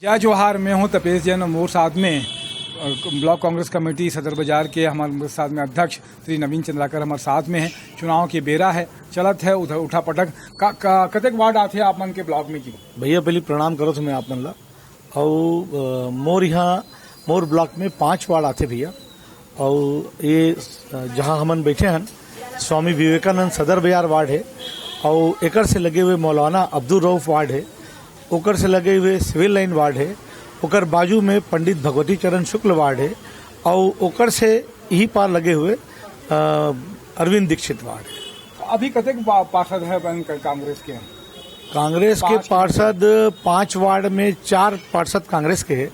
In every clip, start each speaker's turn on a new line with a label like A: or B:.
A: जय जोहार। मैं हूं तपेश जैन। मोर साथ में ब्लॉक कांग्रेस कमेटी सदर बाजार के हमारे साथ में अध्यक्ष श्री नवीन चंद्राकर हमारे साथ में है। चुनाव की बेरा है, चलत है उधर उठा पटक कतेक वार्ड आते आप मन के ब्लॉक में की
B: भैया पहले प्रणाम करो तुम्हें आप मन ला। और मोर यहाँ मोर ब्लॉक में 5 वार्ड आते भैया। और ये जहाँ हमन बैठे हैं स्वामी विवेकानंद सदर बाजार वार्ड है, और एकड़ से लगे हुए मौलाना अब्दुल रऊफ वार्ड है, ओकर से लगे हुए सिविल लाइन वार्ड है, ओकर बाजू में पंडित भगवती चरण शुक्ल वार्ड है, और ओकर से यही पार लगे हुए अरविंद दीक्षित वार्ड है।
A: अभी कतेक पार्षद है
B: कांग्रेस के पार्षद 5 वार्ड में 4 पार्षद कांग्रेस के हैं।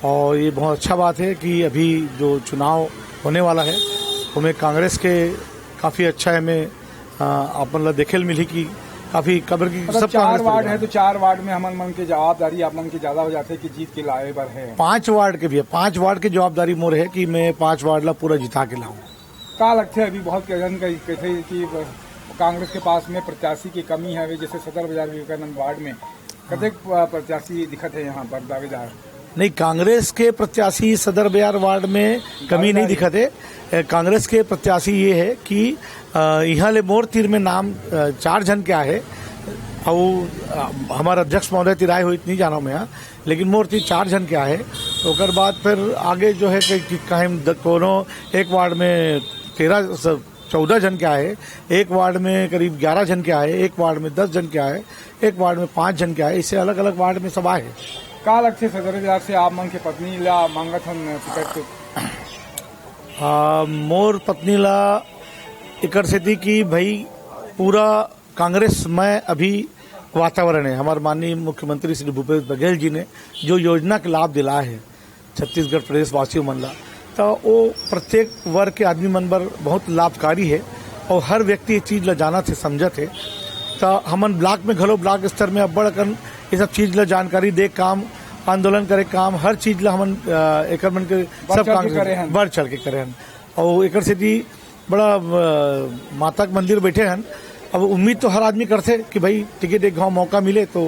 B: और ये बहुत अच्छा बात है कि अभी जो चुनाव होने वाला है उसमें कांग्रेस के काफी अच्छा है में अपन देखे मिली कि काफी कबर की सब
A: 4 वार्ड है तो 4 वार्ड में हमन मन के जवाबदारी आप मन की ज्यादा हो जाते कि जीत के लाए बर है।
B: 5 वार्ड के भी 5 वार्ड की जवाबदारी मोर है कि मैं 5 वार्ड ला पूरा जिता के लाऊं।
A: का लगते है अभी बहुत कहते कि कांग्रेस के पास में प्रत्याशी की कमी है, जैसे सदर बाजार विवेकानंद वार्ड में कतेक प्रत्याशी दिखत है यहाँ पर दावेदार?
B: नहीं, कांग्रेस के प्रत्याशी सदर बाजार वार्ड में कमी नहीं दिखते। कांग्रेस के प्रत्याशी ये है कि यहाँ ले मोर तीर में नाम 4 जन क्या है, और हमारा अध्यक्ष महोदय तिराए हुई इतनी जाना मैं यहाँ, लेकिन मोर तीर 4 जन क्या है। तो बाद फिर आगे जो है कि कहीं कोनो एक वार्ड में 14 जन क्या है, एक वार्ड में करीब 11 जन क्या है, एक वार्ड में 10 जन क्या है, एक वार्ड में 5 जन क्या है, इससे अलग अलग वार्ड में सब आए।
A: का लगते सदर बाजार से आप मन के पत्नी ला मांगत हन टिकट?
B: मोर पत्नी ला इकर से थी कि भाई पूरा कांग्रेस में अभी वातावरण है। हमारे माननीय मुख्यमंत्री श्री भूपेश बघेल जी ने जो योजना के लाभ दिलाया है छत्तीसगढ़ प्रदेश वासियों मन ला, तो वो प्रत्येक वर्ग के आदमी मन पर बहुत लाभकारी है, और हर व्यक्ति ये चीज ला जानत है, समझत है। तो हमन ब्लॉक में घलो ब्लॉक स्तर में अब बढ़कर ये सब चीज ला जानकारी दे काम आंदोलन करे काम हर चीज ला हमन एकर मन के सब काम बढ़ चढ़ के करे हन। और एकर से बड़ा माता के मंदिर बैठे हन। अब उम्मीद तो हर आदमी करते कि भाई टिकट एक गाँव मौका मिले तो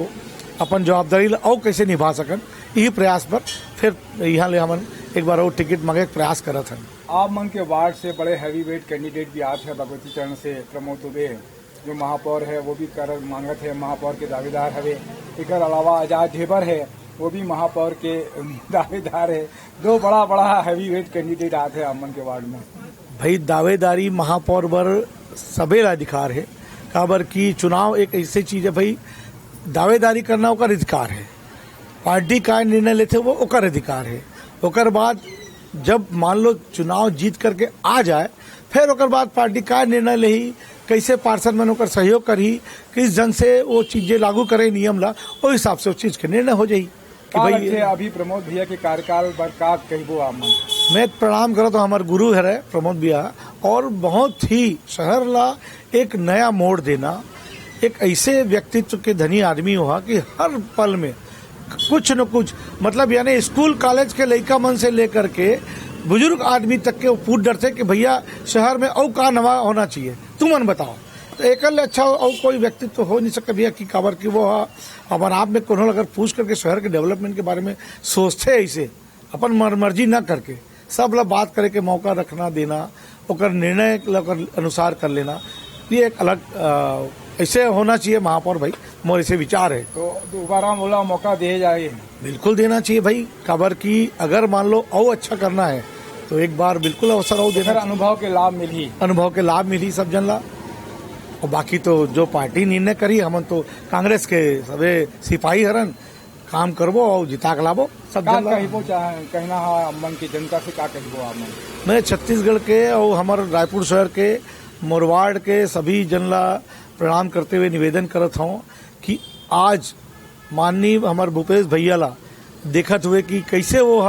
B: अपन जवाबदारी ला और कैसे निभा सकन, यही प्रयास पर फिर यहाँ ले हमन एक बार और टिकट मांगे प्रयास करत हन।
A: आप मन के वार्ड से बड़े हैवी वेट कैंडिडेट भी आते हैं। भगवती चरण से प्रमोद दुबे जो महापौर है वो भी कर मांगत है, महापौर के दावेदार हवे। एक अलावा आजाद ढेबर है वो भी महापौर के दावेदार है। 2 बड़ा हैवी वेट कैंडिडेट आते हैं आप मन के वार्ड में।
B: भाई दावेदारी महापौर बर सबे अधिकार है, काबर की चुनाव एक ऐसी चीज है भाई, दावेदारी करना ओकर अधिकार है। पार्टी का निर्णय लेते वो ओकर अधिकार है। ओकर बाद जब मान लो चुनाव जीत करके आ जाए, फिर ओकर बाद पार्टी का निर्णय लेही, कैसे पार्षद मन ओकर सहयोग करही, किस जन से वो चीजें लागू करे नियम ला, उस हिसाब से उस चीज के निर्णय हो जाई कि भाई
A: अभी प्रमोद भैया के कार्यकाल बर का कहबो आप मन?
B: मैं प्रणाम करो तो हमारे गुरु है प्रमोद भैया, और बहुत ही शहर ला एक नया मोड़ देना, एक ऐसे व्यक्तित्व के धनी आदमी हुआ कि हर पल में कुछ न कुछ मतलब यानी स्कूल कॉलेज के लड़का मन से लेकर के बुजुर्ग आदमी तक के पूछ डरते कि भैया शहर में और का नवा होना चाहिए, तुम मन बताओ। तो एक अच्छा और कोई व्यक्तित्व तो हो नहीं सकता भैया कि काबर की वो अपन आप में कोनो अगर पूछ करके शहर के डेवलपमेंट के बारे में सोचते ऐसे अपन मर्जी न करके सब लोग बात करे के मौका रखना देना, ओकर निर्णय अनुसार कर लेना, ये एक अलग ऐसे होना चाहिए महापौर भाई, मोर ऐसे विचार है।
A: तो दोबारा बोला मौका दे जाए?
B: बिल्कुल देना चाहिए भाई, काबर की अगर मान लो और अच्छा करना है तो एक बार बिल्कुल अवसर और देना।
A: अनुभव के लाभ मिली सब जन ला। और बाकी तो जो पार्टी निर्णय करी, हमन तो कांग्रेस के सबे सिपाही हरन, काम करबो और जिता के लाबो सब जन ला। कहना मन की जनता से का कहबो आप?
B: मैं छत्तीसगढ़ के और हमारे रायपुर शहर के मोरवाड़ के सभी जन ला प्रणाम करते हुए निवेदन करत हूँ कि आज माननीय हमारे भूपेश भैया ला देखत हुए कि कैसे वो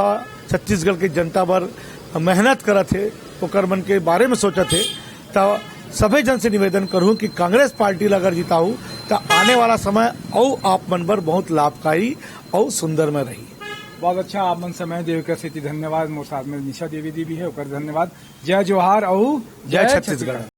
B: छत्तीसगढ़ के जनता पर मेहनत करत थे, ओकर मन के बारे में सोचत थे। तो सभी जन से निवेदन करूँ कि कांग्रेस पार्टी ला अगर जिताऊ तो आने वाला समय और आप मन पर बहुत लाभकारी और सुंदर में रही।
A: बहुत अच्छा आप मन समय देव से धन्यवाद। मोर साथ में निशा देवी भी है, धन्यवाद। जय जोहार और जय छत्तीसगढ़।